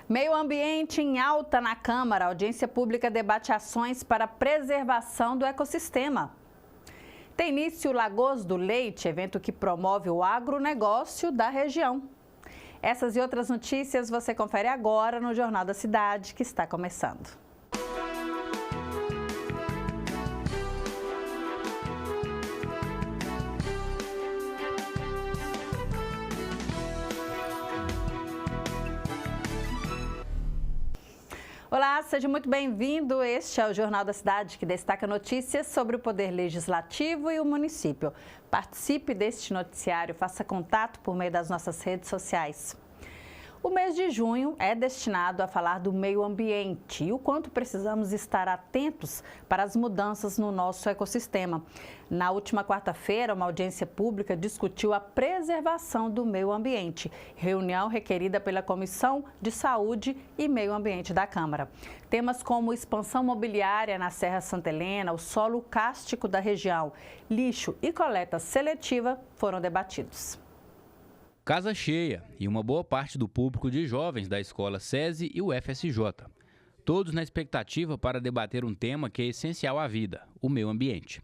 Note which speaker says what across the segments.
Speaker 1: Meio ambiente em alta na Câmara. A audiência pública debate ações para a preservação do ecossistema. Tem início o Lagoas do Leite, evento que promove o agronegócio da região. Essas e outras notícias você confere agora no Jornal da Cidade, que está começando. Olá, seja muito bem-vindo. Este é o Jornal da Cidade, que destaca notícias sobre o Poder Legislativo e o município. Participe deste noticiário, faça contato por meio das nossas redes sociais. O mês de junho é destinado a falar do meio ambiente e o quanto precisamos estar atentos para as mudanças no nosso ecossistema. Na última quarta-feira, uma audiência pública discutiu a preservação do meio ambiente, reunião requerida pela Comissão de Saúde e Meio Ambiente da Câmara. Temas como expansão mobiliária na Serra Santa Helena, o solo cástico da região, lixo e coleta seletiva foram debatidos.
Speaker 2: Casa cheia e uma boa parte do público de jovens da escola SESI e o FSJ. Todos na expectativa para debater um tema que é essencial à vida, o meio ambiente.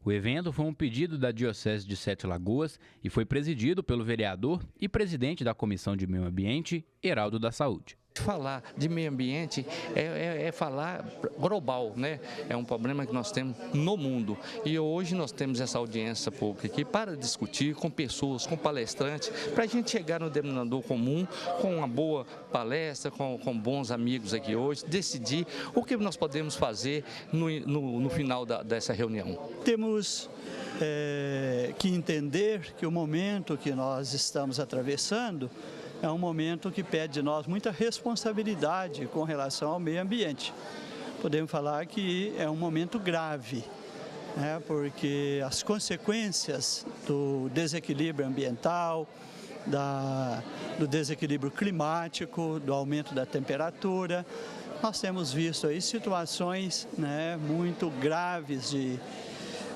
Speaker 2: O evento foi um pedido da Diocese de Sete Lagoas e foi presidido pelo vereador e presidente da Comissão de Meio Ambiente, Heraldo da Saúde.
Speaker 3: Falar de meio ambiente é falar global, né? É um problema que nós temos no mundo. E hoje nós temos essa audiência pública aqui para discutir com pessoas, com palestrantes, para a gente chegar no denominador comum, com uma boa palestra, com bons amigos aqui hoje, decidir o que nós podemos fazer no final dessa reunião.
Speaker 4: Temos que entender que o momento que nós estamos atravessando é um momento que pede de nós muita responsabilidade com relação ao meio ambiente. Podemos falar que é um momento grave, né? Porque as consequências do desequilíbrio ambiental, do desequilíbrio climático, do aumento da temperatura, nós temos visto aí situações, né, muito graves de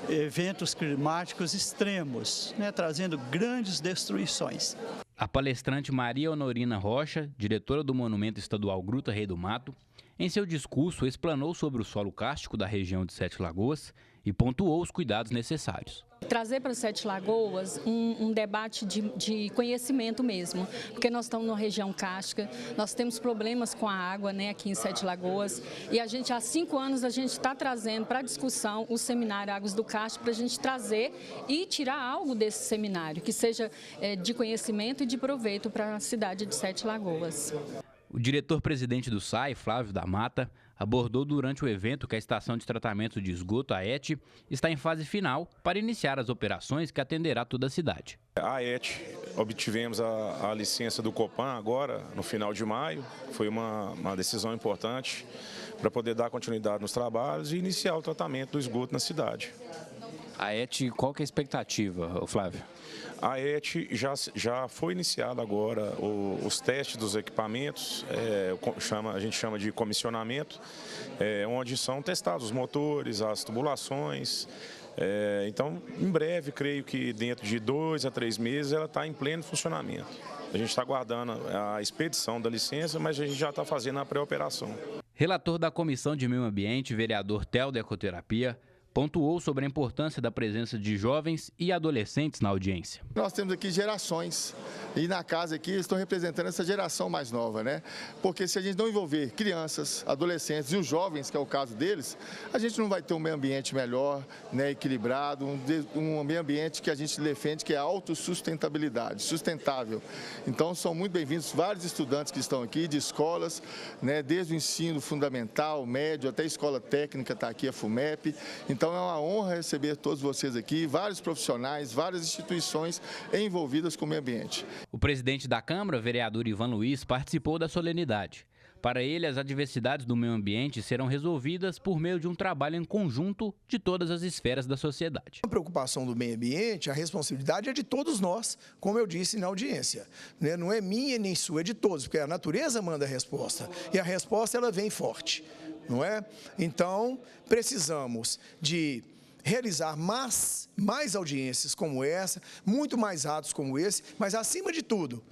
Speaker 4: eventos climáticos extremos, né, trazendo grandes destruições.
Speaker 2: A palestrante Maria Honorina Rocha, diretora do Monumento Estadual Gruta Rei do Mato, em seu discurso explanou sobre o solo cástico da região de Sete Lagoas e pontuou os cuidados necessários.
Speaker 5: Trazer para Sete Lagoas um debate de conhecimento mesmo, porque nós estamos numa região cárstica, nós temos problemas com a água, né, aqui em Sete Lagoas, e a gente há 5 anos a gente está trazendo para discussão o seminário Águas do Cárstico, para a gente trazer e tirar algo desse seminário, que seja de conhecimento e de proveito para a cidade de Sete Lagoas.
Speaker 2: O diretor-presidente do SAI, Flávio da Mata, abordou durante o evento que a estação de tratamento de esgoto, a ET, está em fase final para iniciar as operações que atenderá toda a cidade.
Speaker 6: A ET, obtivemos a licença do Copan agora, no final de maio. Foi uma decisão importante para poder dar continuidade nos trabalhos e iniciar o tratamento do esgoto na cidade.
Speaker 2: A ET, qual que é a expectativa, Flávio?
Speaker 6: A ET já foi iniciada agora os testes dos equipamentos, a gente chama de comissionamento, onde são testados os motores, as tubulações. Então, em breve, creio que dentro de 2 a 3 meses, ela está em pleno funcionamento. A gente está aguardando a expedição da licença, mas a gente já está fazendo a pré-operação.
Speaker 2: Relator da Comissão de Meio Ambiente, vereador Theo da Ecoterapia, pontuou sobre a importância da presença de jovens e adolescentes na audiência.
Speaker 7: Nós temos aqui gerações e na casa aqui estão representando essa geração mais nova, né? Porque se a gente não envolver crianças, adolescentes e os jovens, que é o caso deles, a gente não vai ter um meio ambiente melhor, né, equilibrado, um meio ambiente que a gente defende que é autossustentabilidade, sustentável. Então são muito bem-vindos vários estudantes que estão aqui de escolas, né, desde o ensino fundamental, médio, até a escola técnica está aqui, a FUMEP. Então é uma honra receber todos vocês aqui, vários profissionais, várias instituições envolvidas com o meio ambiente.
Speaker 2: O presidente da Câmara, vereador Ivan Luiz, participou da solenidade. Para ele, as adversidades do meio ambiente serão resolvidas por meio de um trabalho em conjunto de todas as esferas da sociedade.
Speaker 8: A preocupação do meio ambiente, a responsabilidade é de todos nós, como eu disse na audiência. Não é minha nem sua, é de todos, porque a natureza manda a resposta. E a resposta ela vem forte, não é? Então, precisamos de realizar mais audiências como essa, muito mais atos como esse, mas, acima de tudo,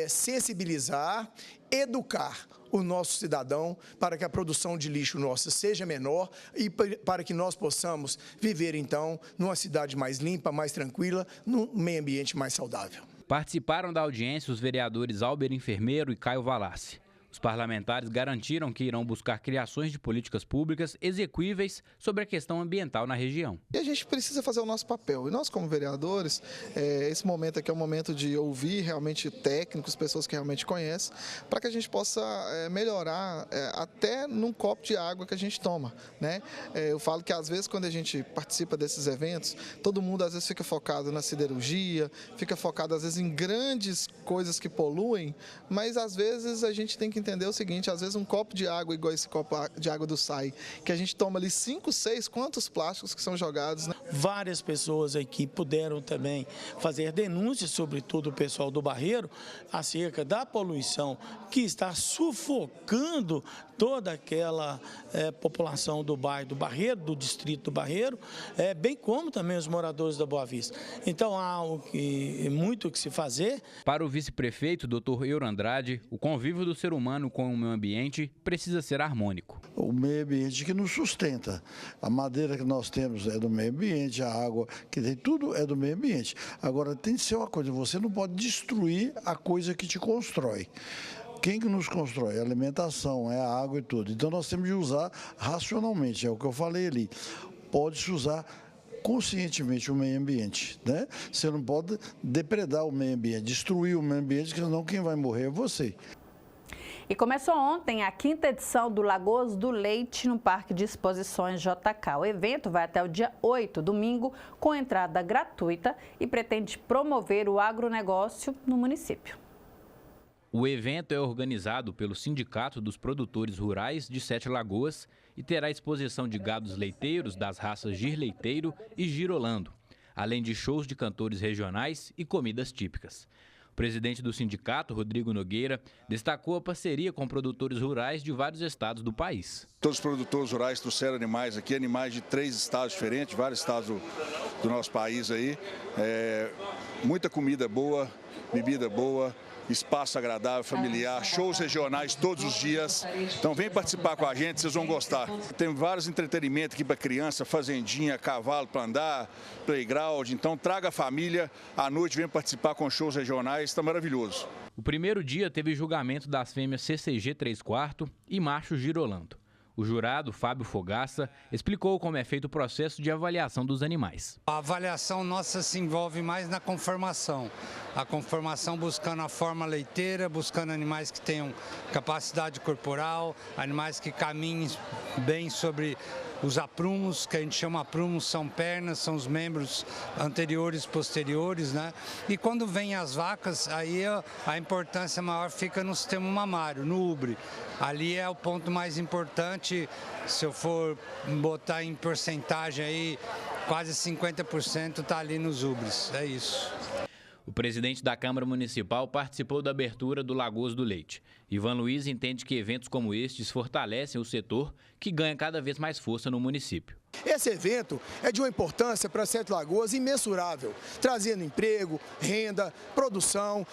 Speaker 8: sensibilizar, educar o nosso cidadão para que a produção de lixo nossa seja menor e para que nós possamos viver, então, numa cidade mais limpa, mais tranquila, num meio ambiente mais saudável.
Speaker 2: Participaram da audiência os vereadores Álber Enfermeiro e Caio Valassi. Os parlamentares garantiram que irão buscar criações de políticas públicas execuíveis sobre a questão ambiental na região.
Speaker 9: E a gente precisa fazer o nosso papel. E nós, como vereadores, esse momento aqui é um momento de ouvir realmente técnicos, pessoas que realmente conhecem, para que a gente possa melhorar até num copo de água que a gente toma, né? Eu falo que às vezes quando a gente participa desses eventos, todo mundo às vezes fica focado na siderurgia, fica focado às vezes em grandes coisas que poluem, mas às vezes a gente tem que entender o seguinte, às vezes um copo de água igual esse copo de água do SAI, que a gente toma ali 5, 6, quantos plásticos que são jogados, né?
Speaker 10: Várias pessoas aqui puderam também fazer denúncias, sobretudo o pessoal do Barreiro, acerca da poluição que está sufocando toda aquela população do bairro do Barreiro, do distrito do Barreiro, bem como também os moradores da Boa Vista. Então há muito o que se fazer.
Speaker 2: Para o vice-prefeito, Dr. Euro Andrade, o convívio do ser humano com o meio ambiente precisa ser harmônico.
Speaker 11: O meio ambiente que nos sustenta. A madeira que nós temos é do meio ambiente, a água que tem, tudo é do meio ambiente. Agora tem que ser uma coisa, você não pode destruir a coisa que te constrói. Quem que nos constrói? É a alimentação, é a água e tudo. Então nós temos de usar racionalmente, é o que eu falei ali. Pode-se usar conscientemente o meio ambiente, né? Você não pode depredar o meio ambiente, destruir o meio ambiente, porque senão quem vai morrer é você.
Speaker 1: E começou ontem a 5ª edição do Lagoas do Leite no Parque de Exposições JK. O evento vai até o dia 8, domingo, com entrada gratuita e pretende promover o agronegócio no município.
Speaker 2: O evento é organizado pelo Sindicato dos Produtores Rurais de Sete Lagoas e terá exposição de gados leiteiros das raças Gir Leiteiro e Girolando, além de shows de cantores regionais e comidas típicas. O presidente do sindicato, Rodrigo Nogueira, destacou a parceria com produtores rurais de vários estados do país.
Speaker 12: Todos os produtores rurais trouxeram animais aqui, animais de 3 estados diferentes, vários estados do nosso país aí. Muita comida boa, bebida boa, espaço agradável, familiar, shows regionais todos os dias. Então vem participar com a gente, vocês vão gostar. Tem vários entretenimentos aqui para criança, fazendinha, cavalo para andar, playground. Então traga a família, à noite vem participar com shows regionais, está maravilhoso.
Speaker 2: O primeiro dia teve julgamento das fêmeas CCG 3/4 e macho Girolando. O jurado, Fábio Fogaça, explicou como é feito o processo de avaliação dos animais.
Speaker 13: A avaliação nossa se envolve mais na conformação. A conformação buscando a forma leiteira, buscando animais que tenham capacidade corporal, animais que caminhem bem sobre os aprumos, que a gente chama aprumos, são pernas, são os membros anteriores e posteriores, né? E quando vem as vacas, aí a importância maior fica no sistema mamário, no úbre. Ali é o ponto mais importante, se eu for botar em porcentagem aí, quase 50% está ali nos úbres, é isso.
Speaker 2: O presidente da Câmara Municipal participou da abertura do Lagoas do Leite. Ivan Luiz entende que eventos como estes fortalecem o setor, que ganha cada vez mais força no município.
Speaker 8: Esse evento é de uma importância para Sete Lagoas imensurável, trazendo emprego, renda, produção.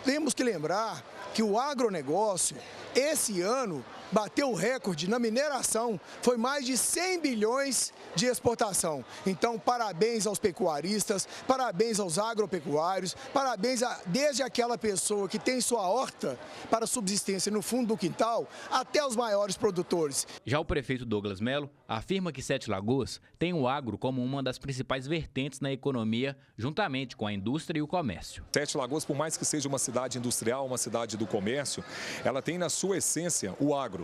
Speaker 8: Temos que lembrar que o agronegócio, esse ano, bateu o recorde na mineração, foi mais de 100 bilhões de exportação. Então, parabéns aos pecuaristas, parabéns aos agropecuários, parabéns desde aquela pessoa que tem sua horta para subsistência no fundo do quintal, até os maiores produtores.
Speaker 2: Já o prefeito Douglas Melo afirma que Sete Lagoas tem o agro como uma das principais vertentes na economia, juntamente com a indústria e o comércio.
Speaker 14: Sete Lagoas, por mais que seja uma cidade industrial, uma cidade do comércio, ela tem na sua essência o agro.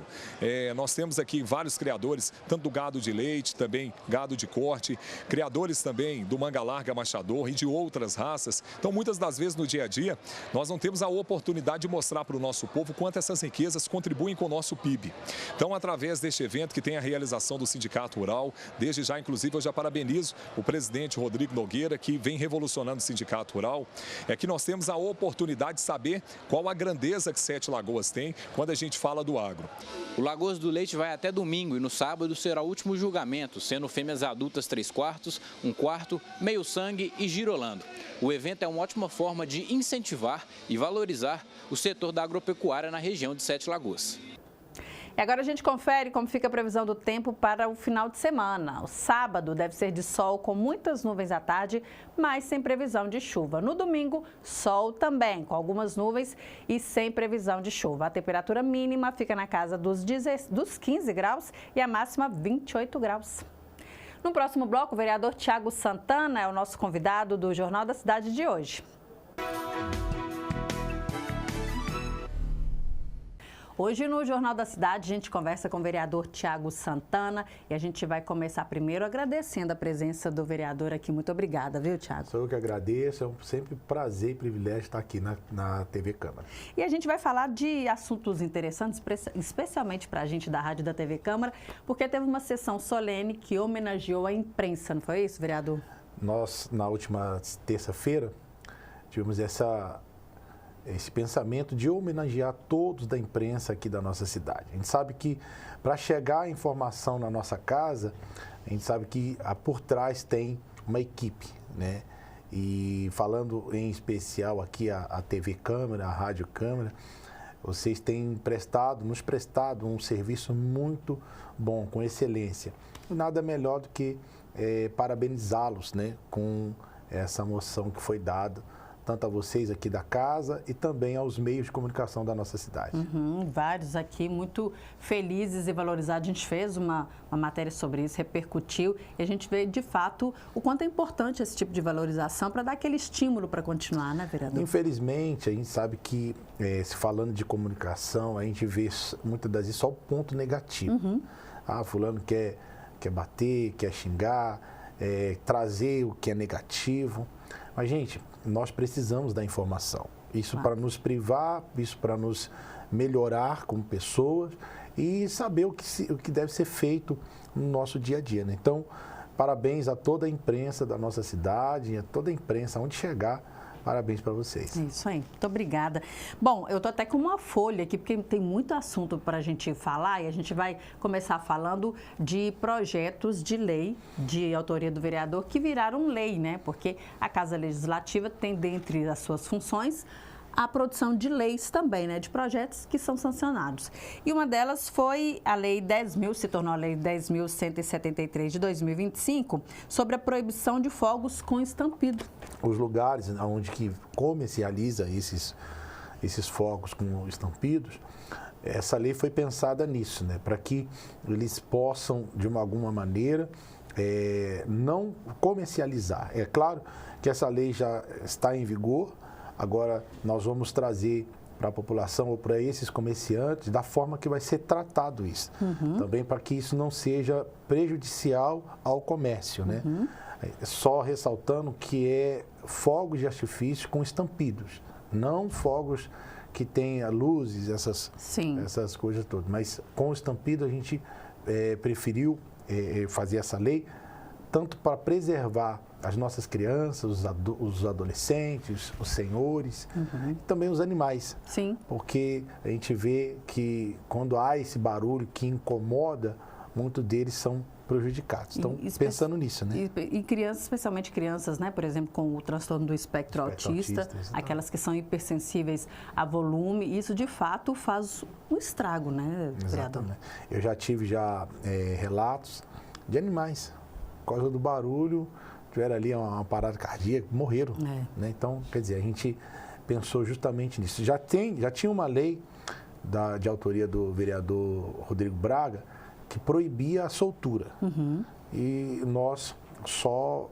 Speaker 14: Nós temos aqui vários criadores, tanto do gado de leite, também gado de corte, criadores também do manga larga machador e de outras raças. Então, muitas das vezes no dia a dia, nós não temos a oportunidade de mostrar para o nosso povo quanto essas riquezas contribuem com o nosso PIB. Então, através deste evento que tem a realização do Sindicato Rural, desde já, inclusive, eu já parabenizo o presidente Rodrigo Nogueira, que vem revolucionando o Sindicato Rural, é que nós temos a oportunidade de saber qual a grandeza que Sete Lagoas tem quando a gente fala do agro.
Speaker 2: O Lagoas do Leite vai até domingo e no sábado será o último julgamento, sendo fêmeas adultas 3/4, 1/4, meio sangue e girolando. O evento é uma ótima forma de incentivar e valorizar o setor da agropecuária na região de Sete Lagoas.
Speaker 1: E agora a gente confere como fica a previsão do tempo para o final de semana. O sábado deve ser de sol com muitas nuvens à tarde, mas sem previsão de chuva. No domingo, sol também, com algumas nuvens e sem previsão de chuva. A temperatura mínima fica na casa dos 15 graus e a máxima 28 graus. No próximo bloco, o vereador Thiago Santana é o nosso convidado do Jornal da Cidade de hoje. Hoje no Jornal da Cidade a gente conversa com o vereador Thiago Santana e a gente vai começar primeiro agradecendo a presença do vereador aqui. Muito obrigada, viu, Thiago?
Speaker 15: Sou eu que agradeço, é sempre um prazer e privilégio estar aqui na TV Câmara.
Speaker 1: E a gente vai falar de assuntos interessantes, especialmente para a gente da Rádio da TV Câmara, porque teve uma sessão solene que homenageou a imprensa, não foi isso, vereador?
Speaker 15: Nós, na última terça-feira, tivemos esse pensamento de homenagear todos da imprensa aqui da nossa cidade. A gente sabe que para chegar a informação na nossa casa, a gente sabe que por trás tem uma equipe, né? E falando em especial aqui a TV Câmara, a Rádio Câmara, vocês têm nos prestado um serviço muito bom, com excelência. E nada melhor do que parabenizá-los, né, com essa moção que foi dada tanto a vocês aqui da casa e também aos meios de comunicação da nossa cidade.
Speaker 1: Vários aqui muito felizes e valorizados. A gente fez uma matéria sobre isso, repercutiu e a gente vê de fato o quanto é importante esse tipo de valorização para dar aquele estímulo para continuar, né, vereador?
Speaker 15: Infelizmente, a gente sabe que, se falando de comunicação, a gente vê muitas das vezes só o ponto negativo. Fulano quer bater, quer xingar, trazer o que é negativo. Mas, gente, nós precisamos da informação. Isso para nos privar, isso para nos melhorar como pessoas e saber o que deve ser feito no nosso dia a dia, né? Então, parabéns a toda a imprensa da nossa cidade, a toda a imprensa, onde chegar, parabéns para vocês.
Speaker 1: É isso aí, muito obrigada. Bom, eu estou até com uma folha aqui, porque tem muito assunto para a gente falar e a gente vai começar falando de projetos de lei de autoria do vereador que viraram lei, né? Porque a Casa Legislativa tem dentre as suas funções a produção de leis também, né, de projetos que são sancionados. E uma delas foi a Lei 10.000, se tornou a Lei 10.173 de 2025, sobre a proibição de fogos com estampido.
Speaker 15: Os lugares onde que comercializa esses fogos com estampidos, essa lei foi pensada nisso, né, para que eles possam, de alguma maneira, não comercializar. É claro que essa lei já está em vigor. Agora, nós vamos trazer para a população ou para esses comerciantes da forma que vai ser tratado isso. Também para que isso não seja prejudicial ao comércio, né? Só ressaltando que é fogos de artifício com estampidos, não fogos que tenha luzes, essas coisas todas. Mas com estampido a gente preferiu fazer essa lei tanto para preservar as nossas crianças, os adolescentes, os senhores e também os animais.
Speaker 1: Sim.
Speaker 15: Porque a gente vê que quando há esse barulho que incomoda, muitos deles são prejudicados. Então, pensando nisso, né?
Speaker 1: E crianças, especialmente crianças, né? Por exemplo, com o transtorno do espectro autista, aquelas que são hipersensíveis a volume, isso de fato faz um estrago, né, vereador?
Speaker 15: Exatamente. Eu já tive relatos de animais, por causa do barulho, tiveram ali uma parada cardíaca, morreram. Né? Então, quer dizer, a gente pensou justamente nisso. Já tinha uma lei de autoria do vereador Rodrigo Braga que proibia a soltura. E nós só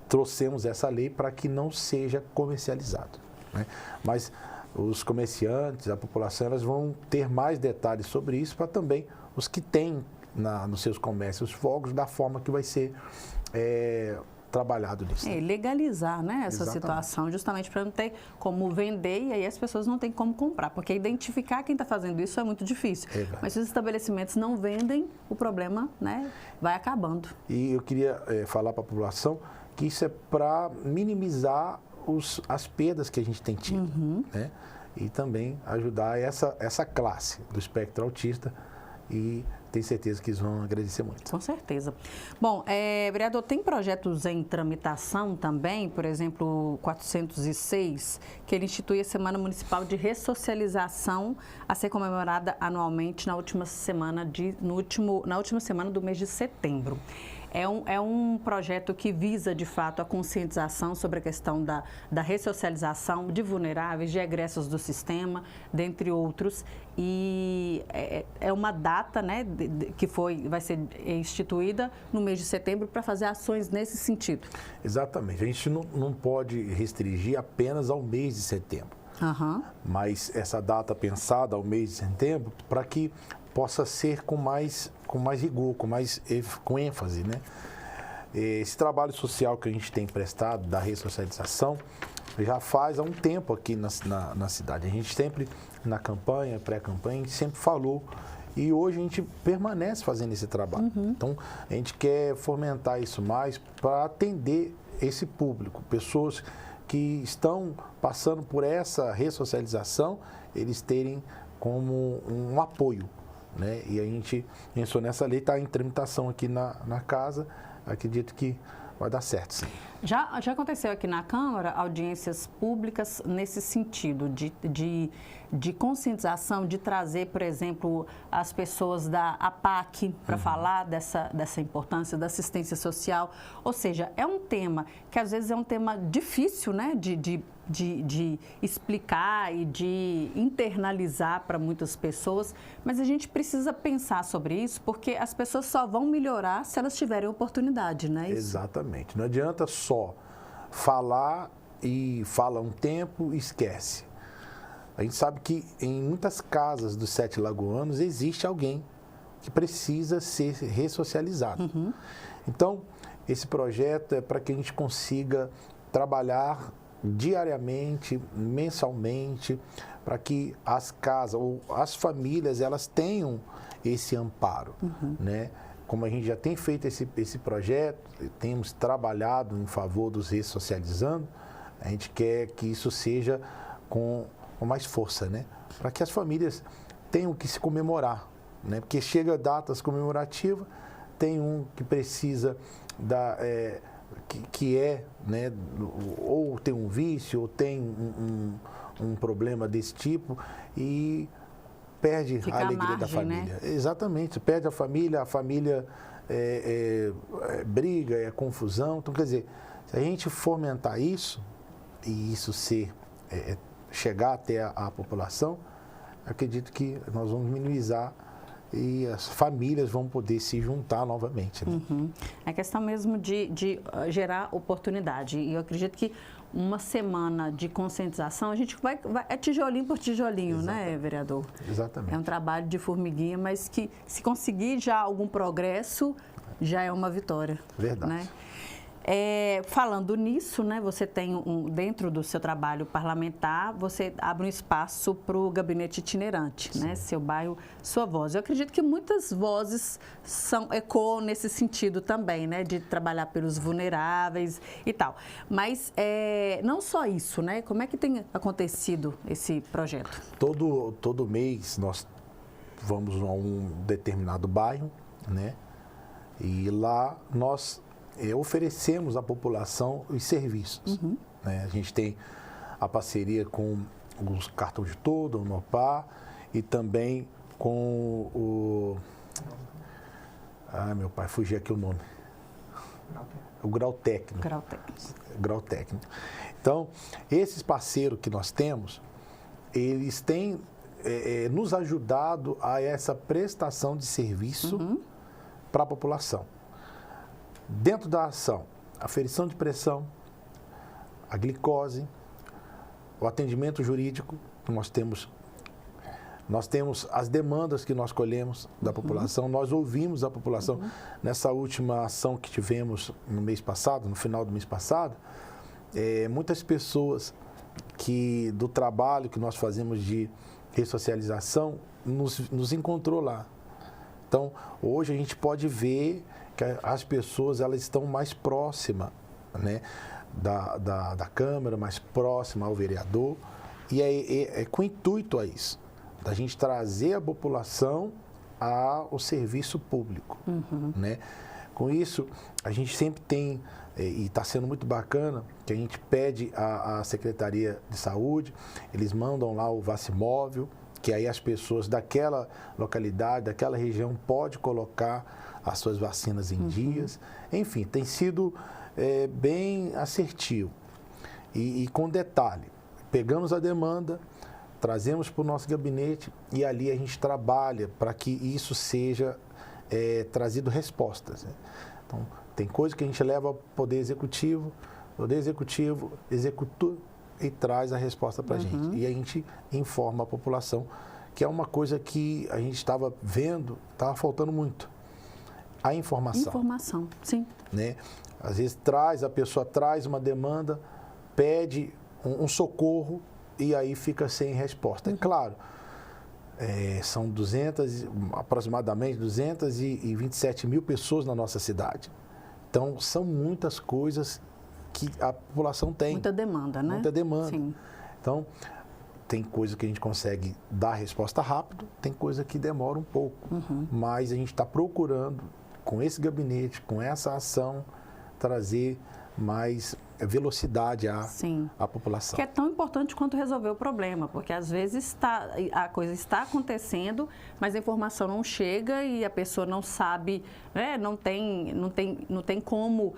Speaker 15: trouxemos essa lei para que não seja comercializado, né? Mas os comerciantes, a população, elas vão ter mais detalhes sobre isso para também os que têm nos seus comércios fogos, da forma que vai ser trabalhado nisso.
Speaker 1: Legalizar, né, essa situação, justamente para não ter como vender e aí as pessoas não têm como comprar, porque identificar quem está fazendo isso é muito difícil. Mas se os estabelecimentos não vendem, o problema, né, vai acabando.
Speaker 15: E eu queria falar para a população que isso é para minimizar as perdas que a gente tem tido, né? e também ajudar essa classe do espectro autista, e tenho certeza que eles vão agradecer muito.
Speaker 1: Com certeza. Bom, vereador, tem projetos em tramitação também, por exemplo, 406, que ele institui a Semana Municipal de Ressocialização a ser comemorada anualmente na última semana do mês de setembro. É um projeto que visa, de fato, a conscientização sobre a questão da ressocialização de vulneráveis, de egressos do sistema, dentre outros. E é uma data, né, que vai ser instituída no mês de setembro para fazer ações nesse sentido.
Speaker 15: Exatamente. A gente não pode restringir apenas ao mês de setembro.
Speaker 1: Uhum.
Speaker 15: Mas essa data pensada ao mês de setembro para que possa ser com mais rigor, com ênfase, né? Esse trabalho social que a gente tem prestado da ressocialização já faz há um tempo aqui na cidade. A gente sempre, na campanha, pré-campanha, a gente sempre falou, e hoje a gente permanece fazendo esse trabalho.
Speaker 1: Uhum.
Speaker 15: Então, a gente quer fomentar isso mais para atender esse público, pessoas que estão passando por essa ressocialização, eles terem como um apoio, né? E a gente pensou nessa lei, está em tramitação aqui na casa, acredito que vai dar certo, sim.
Speaker 1: Já aconteceu aqui na Câmara audiências públicas nesse sentido de conscientização, de trazer, por exemplo, as pessoas da APAC para falar dessa importância da assistência social. Ou seja, é um tema que às vezes é um tema difícil, né, de explicar e de internalizar para muitas pessoas, mas a gente precisa pensar sobre isso, porque as pessoas só vão melhorar se elas tiverem oportunidade, né?
Speaker 15: Exatamente. Não adianta só falar e fala um tempo e esquece. A gente sabe que em muitas casas dos 7 lagoanos existe alguém que precisa ser ressocializado.
Speaker 1: Uhum.
Speaker 15: Então, esse projeto é para que a gente consiga trabalhar diariamente, mensalmente, para que as casas ou as famílias elas tenham esse amparo, né? Como a gente já tem feito esse projeto, temos trabalhado em favor dos ressocializando, a gente quer que isso seja com mais força, né? Para que as famílias tenham que se comemorar, né? Porque chega datas comemorativas, tem um que precisa né, ou tem um vício, ou tem um problema desse tipo e perde a alegria da família. Né? Exatamente, perde a família briga, é confusão. Então, quer dizer, se a gente fomentar isso e isso chegar até a população, acredito que nós vamos minimizar e as famílias vão poder se juntar novamente. Né?
Speaker 1: Uhum. É questão mesmo de gerar oportunidade. E eu acredito que uma semana de conscientização, a gente vai é tijolinho por tijolinho, né, vereador?
Speaker 15: Exatamente.
Speaker 1: É um trabalho de formiguinha, mas que se conseguir já algum progresso, já é uma vitória.
Speaker 15: Verdade.
Speaker 1: Né? Falando nisso, né, você tem dentro do seu trabalho parlamentar, você abre um espaço para o gabinete itinerante, né? Seu bairro, sua voz. Eu acredito que muitas vozes ecoam nesse sentido também, né? De trabalhar pelos vulneráveis e tal. Mas não só isso, né? Como é que tem acontecido esse projeto?
Speaker 15: Todo mês nós vamos a um determinado bairro, né? E lá nós oferecemos à população os serviços. Né? A gente tem a parceria com os Cartão de Todo, o Nopar, e também com o... meu pai, fugiu aqui o nome. O Grau Técnico. Grau Técnico. Então, esses parceiros que nós temos, eles têm nos ajudado a essa prestação de serviço para a população. Dentro da ação, aferição de pressão, a glicose, o atendimento jurídico, nós temos as demandas que nós colhemos da população, nós ouvimos a população. Nessa última ação que tivemos no mês passado, no final do mês passado, muitas pessoas do trabalho que nós fazemos de ressocialização nos encontrou lá. Então, hoje a gente pode ver que as pessoas elas estão mais próximas, né, da Câmara, mais próximas ao vereador, E é com intuito a isso, da gente trazer a população ao serviço público, né? Com isso, a gente sempre tem, e está sendo muito bacana, que a gente pede à Secretaria de Saúde, eles mandam lá o Vacimóvel, que aí as pessoas daquela localidade, daquela região, podem colocar as suas vacinas em dias. Enfim, tem sido bem assertivo. E com detalhe, pegamos a demanda, trazemos para o nosso gabinete e ali a gente trabalha para que isso seja trazido respostas, né? Então, tem coisa que a gente leva ao Poder Executivo, o Poder Executivo executa e traz a resposta para a gente. E a gente informa a população, que é uma coisa que a gente estava vendo, estava faltando muito. A informação.
Speaker 1: Informação, sim.
Speaker 15: Né? Às vezes a pessoa traz uma demanda, pede um socorro e aí fica sem resposta. É claro, são aproximadamente 227 mil pessoas na nossa cidade. Então, são muitas coisas que a população tem.
Speaker 1: Muita demanda, né?
Speaker 15: Muita demanda.
Speaker 1: Sim.
Speaker 15: Então, tem coisa que a gente consegue dar resposta rápido, tem coisa que demora um pouco. Mas a gente está procurando, com esse gabinete, com essa ação, trazer mais velocidade à população.
Speaker 1: Que é tão importante quanto resolver o problema, porque às vezes a coisa está acontecendo, mas a informação não chega e a pessoa não sabe, né, não tem como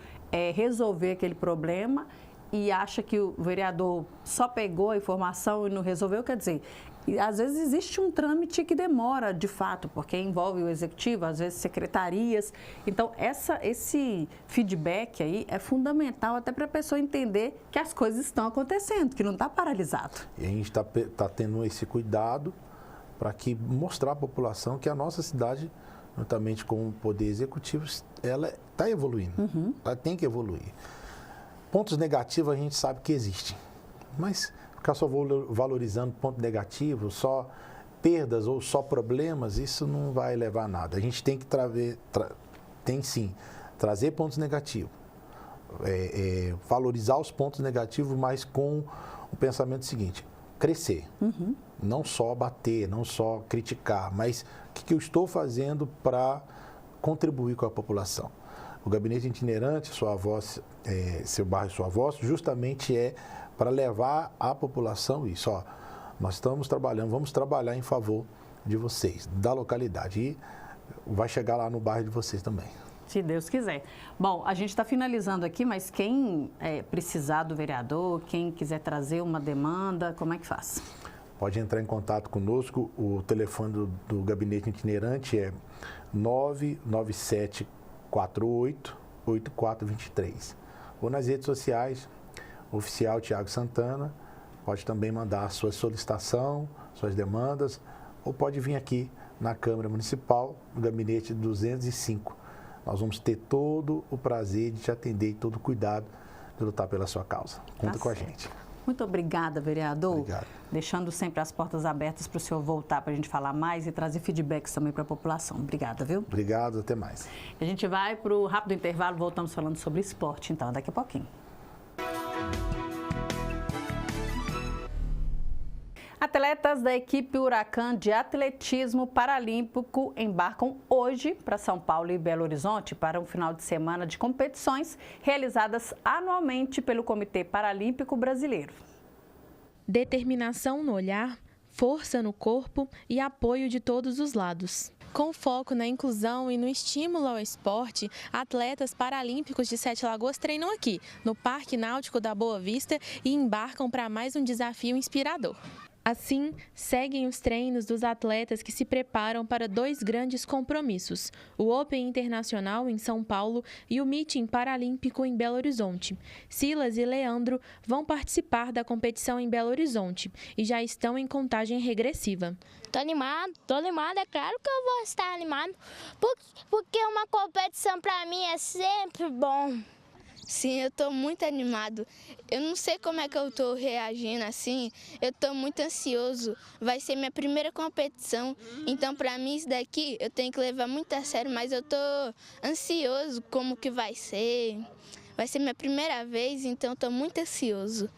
Speaker 1: resolver aquele problema e acha que o vereador só pegou a informação e não resolveu. Quer dizer, às vezes existe um trâmite que demora, de fato, porque envolve o executivo, às vezes secretarias. Então, esse feedback aí é fundamental até para a pessoa entender que as coisas estão acontecendo, que não está paralisado.
Speaker 15: E a gente está tendo esse cuidado para mostrar à população que a nossa cidade, juntamente com o Poder Executivo, ela está evoluindo. Ela tem que evoluir. Pontos negativos a gente sabe que existem, mas ficar só valorizando ponto negativo, só perdas ou só problemas, isso não vai levar a nada. A gente tem que trazer pontos negativos, valorizar os pontos negativos, mas com o pensamento seguinte: crescer, não só bater, não só criticar, mas o que eu estou fazendo para contribuir com a população. O Gabinete Itinerante, Sua Voz, Seu Bairro e Sua Voz, justamente para levar à população isso. Nós estamos trabalhando, vamos trabalhar em favor de vocês, da localidade. E vai chegar lá no bairro de vocês também.
Speaker 1: Se Deus quiser. Bom, a gente está finalizando aqui, mas quem precisar do vereador, quem quiser trazer uma demanda, como é que faz?
Speaker 15: Pode entrar em contato conosco. O telefone do Gabinete Itinerante é 99748-8423. Ou nas redes sociais, Oficial Tiago Santana, pode também mandar sua solicitação, suas demandas, ou pode vir aqui na Câmara Municipal, no Gabinete 205. Nós vamos ter todo o prazer de te atender e todo o cuidado de lutar pela sua causa. Conta com a gente.
Speaker 1: Muito obrigada, vereador.
Speaker 15: Obrigado.
Speaker 1: Deixando sempre as portas abertas para o senhor voltar para a gente falar mais e trazer feedbacks também para a população. Obrigada, viu?
Speaker 15: Obrigado, até mais.
Speaker 1: A gente vai para o rápido intervalo, voltamos falando sobre esporte, então, daqui a pouquinho. Atletas da equipe Huracan de atletismo paralímpico embarcam hoje para São Paulo e Belo Horizonte para um final de semana de competições realizadas anualmente pelo Comitê Paralímpico Brasileiro.
Speaker 16: Determinação no olhar, força no corpo e apoio de todos os lados. Com foco na inclusão e no estímulo ao esporte, atletas paralímpicos de Sete Lagoas treinam aqui, no Parque Náutico da Boa Vista, e embarcam para mais um desafio inspirador. Assim, seguem os treinos dos atletas que se preparam para dois grandes compromissos, o Open Internacional em São Paulo e o Meeting Paralímpico em Belo Horizonte. Silas e Leandro vão participar da competição em Belo Horizonte e já estão em contagem regressiva.
Speaker 17: Tô animado, é claro que eu vou estar animado, porque uma competição para mim é sempre bom.
Speaker 18: Sim, eu estou muito animado. Eu não sei como é que eu estou reagindo assim. Eu estou muito ansioso. Vai ser minha primeira competição. Então, para mim, isso daqui eu tenho que levar muito a sério. Mas eu estou ansioso como que vai ser. Vai ser minha primeira vez, então estou muito ansioso.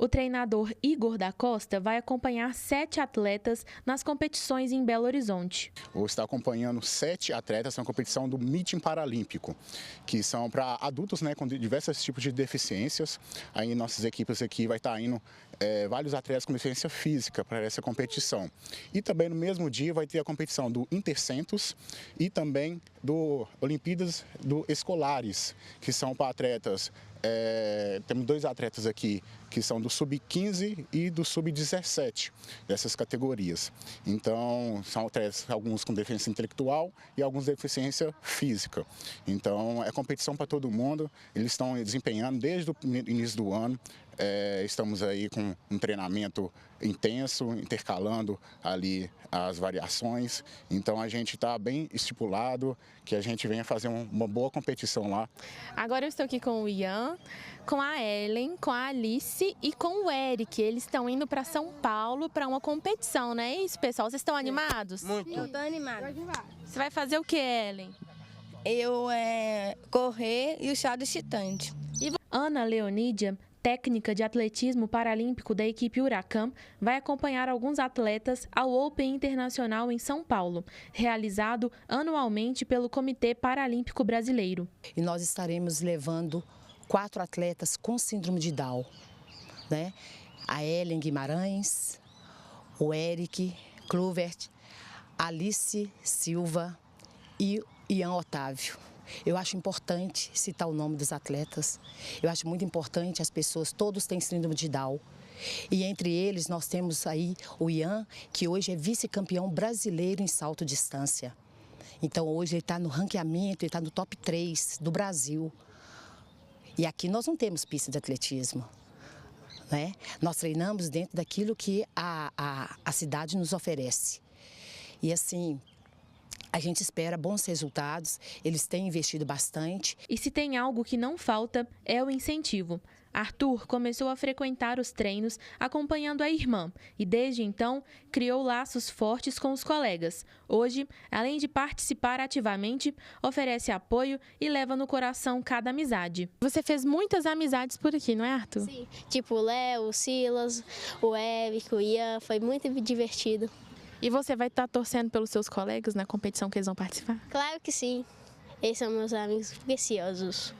Speaker 16: O treinador Igor da Costa vai acompanhar 7 atletas nas competições em Belo Horizonte.
Speaker 19: Vou estar acompanhando 7 atletas na competição do Meeting Paralímpico, que são para adultos, né, com diversos tipos de deficiências. Aí nossas equipes aqui vai estar indo vários atletas com deficiência física para essa competição. E também no mesmo dia vai ter a competição do Intercentos e também do Olimpíadas do Escolares, que são para atletas. Temos 2 atletas aqui que são do Sub-15 e do Sub-17, dessas categorias. Então, são atletas, alguns com deficiência intelectual e alguns com deficiência física. Então, é competição para todo mundo, eles estão desempenhando desde o início do ano. Estamos aí com um treinamento intenso, intercalando ali as variações. Então, a gente está bem estipulado que a gente venha fazer uma boa competição lá.
Speaker 16: Agora eu estou aqui com o Ian, com a Ellen, com a Alice e com o Eric. Eles estão indo para São Paulo para uma competição, não é isso, pessoal? Vocês estão animados?
Speaker 20: Muito. Eu estou animada.
Speaker 16: Você vai fazer o que, Ellen?
Speaker 20: Eu correr e o salto excitante.
Speaker 16: Ana Leonídia, técnica de atletismo paralímpico da equipe Huracan, vai acompanhar alguns atletas ao Open Internacional em São Paulo, realizado anualmente pelo Comitê Paralímpico Brasileiro.
Speaker 21: E nós estaremos levando 4 atletas com síndrome de Down, né? A Ellen Guimarães, o Eric Kluvert, Alice Silva e Ian Otávio. Eu acho importante citar o nome dos atletas. Eu acho muito importante as pessoas, todos têm síndrome de Down. E entre eles nós temos aí o Ian, que hoje é vice-campeão brasileiro em salto distância. Então hoje ele está no ranqueamento, ele está no top 3 do Brasil. E aqui nós não temos pista de atletismo, né? Nós treinamos dentro daquilo que a cidade nos oferece. E assim, a gente espera bons resultados, eles têm investido bastante.
Speaker 16: E se tem algo que não falta, é o incentivo. Arthur começou a frequentar os treinos acompanhando a irmã e, desde então, criou laços fortes com os colegas. Hoje, além de participar ativamente, oferece apoio e leva no coração cada amizade. Você fez muitas amizades por aqui, não é, Arthur?
Speaker 17: Sim, tipo o Léo, o Silas, o Eric, o Ian, foi muito divertido.
Speaker 16: E você vai estar torcendo pelos seus colegas na competição que eles vão participar?
Speaker 17: Claro que sim. Eles são meus amigos preciosos.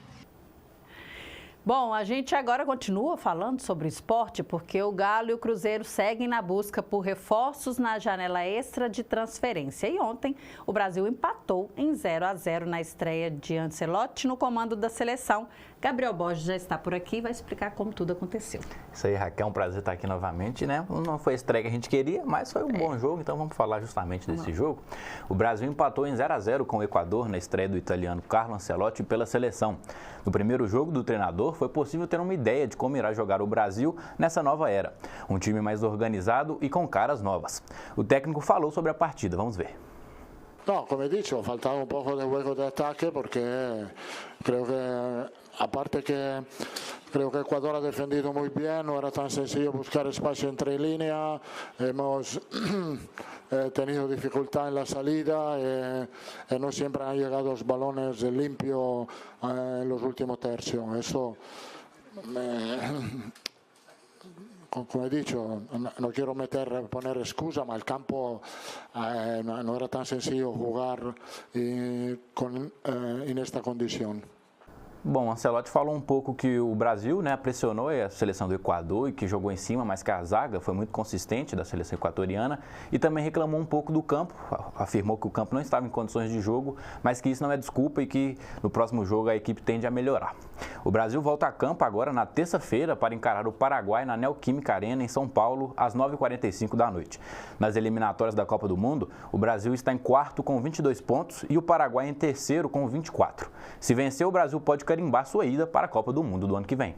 Speaker 1: Bom, a gente agora continua falando sobre esporte porque o Galo e o Cruzeiro seguem na busca por reforços na janela extra de transferência. E ontem o Brasil empatou em 0-0 na estreia de Ancelotti no comando da seleção. Gabriel Borges já está por aqui e vai explicar como tudo aconteceu.
Speaker 2: Isso aí, Raquel, um prazer estar aqui novamente, né? Não foi a estreia que a gente queria, mas foi um bom jogo, então vamos falar justamente desse jogo. O Brasil empatou em 0-0 com o Equador na estreia do italiano Carlo Ancelotti pela seleção. No primeiro jogo do treinador, foi possível ter uma ideia de como irá jogar o Brasil nessa nova era. Um time mais organizado e com caras novas. O técnico falou sobre a partida, vamos ver.
Speaker 22: No, come dicho, faltaba un poco de juego de ataque porque creo que, aparte que creo que Ecuador ha defendido muy bien, no era tan sencillo buscar espacio entre líneas, hemos tenido dificultad en la salida, no siempre han llegado los balones limpios en los últimos tercios. Eso, como he dicho, no quiero poner excusa, pero el campo no era tan sencillo jugar en esta condición.
Speaker 2: Bom, Ancelotti falou um pouco que o Brasil, né, pressionou a seleção do Equador e que jogou em cima, mas que a zaga foi muito consistente da seleção equatoriana e também reclamou um pouco do campo, afirmou que o campo não estava em condições de jogo, mas que isso não é desculpa e que no próximo jogo a equipe tende a melhorar. O Brasil volta a campo agora na terça-feira para encarar o Paraguai na Neoquímica Arena em São Paulo às 9h45 da noite. Nas eliminatórias da Copa do Mundo, o Brasil está em quarto com 22 pontos e o Paraguai em terceiro com 24. Se vencer, o Brasil pode carimbar sua ida para a Copa do Mundo do ano que vem.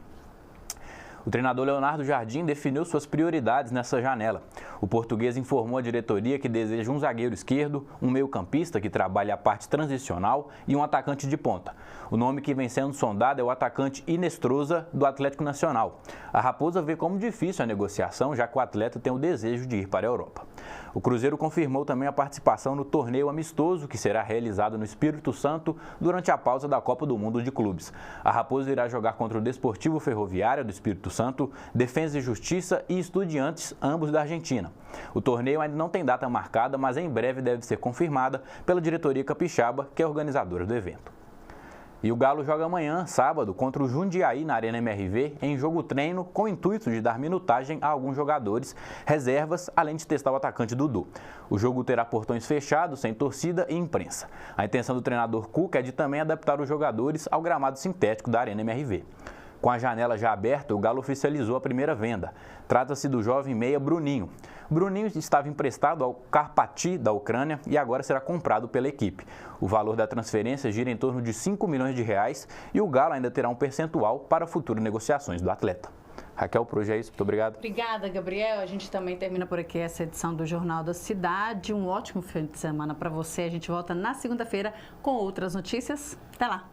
Speaker 2: O treinador Leonardo Jardim definiu suas prioridades nessa janela. O português informou à diretoria que deseja um zagueiro esquerdo, um meio-campista que trabalha a parte transicional e um atacante de ponta. O nome que vem sendo sondado é o atacante Inestrosa, do Atlético Nacional. A Raposa vê como difícil a negociação, já que o atleta tem o desejo de ir para a Europa. O Cruzeiro confirmou também a participação no torneio amistoso que será realizado no Espírito Santo durante a pausa da Copa do Mundo de Clubes. A Raposa irá jogar contra o Desportivo Ferroviário do Espírito Santo, Defensa e Justiça e Estudiantes, ambos da Argentina. O torneio ainda não tem data marcada, mas em breve deve ser confirmada pela diretoria capixaba, que é organizadora do evento. E o Galo joga amanhã, sábado, contra o Jundiaí na Arena MRV, em jogo-treino, com o intuito de dar minutagem a alguns jogadores reservas, além de testar o atacante Dudu. O jogo terá portões fechados, sem torcida e imprensa. A intenção do treinador Cuca é de também adaptar os jogadores ao gramado sintético da Arena MRV. Com a janela já aberta, o Galo oficializou a primeira venda. Trata-se do jovem meia Bruninho. Bruninho estava emprestado ao Karpaty da Ucrânia e agora será comprado pela equipe. O valor da transferência gira em torno de 5 milhões de reais e o Galo ainda terá um percentual para futuras negociações do atleta. Raquel, por hoje é isso. Muito obrigado.
Speaker 1: Obrigada, Gabriel. A gente também termina por aqui essa edição do Jornal da Cidade. Um ótimo fim de semana para você. A gente volta na segunda-feira com outras notícias. Até lá.